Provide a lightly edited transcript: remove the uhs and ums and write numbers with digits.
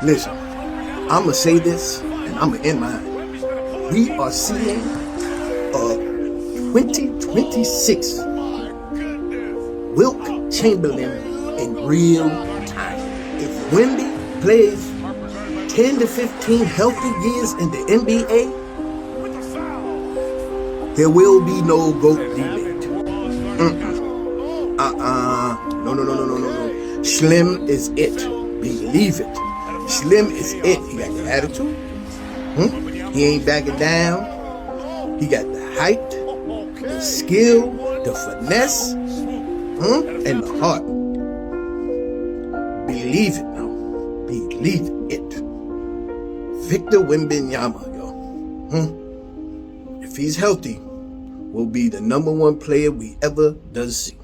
Listen, I'ma say this and I'ma end mine. We are seeing a 2026 Wilt Chamberlain in real time. If Wemby plays 10 to 15 healthy years in the NBA, there will be no GOAT debate. No. Slim is it. Believe it. Slim is it. He got the attitude. He ain't backing down. He got the height, the skill, the finesse, and the heart. Believe it now. Believe it. Victor Wembanyama, yo. If he's healthy, will be the number one player we ever does see.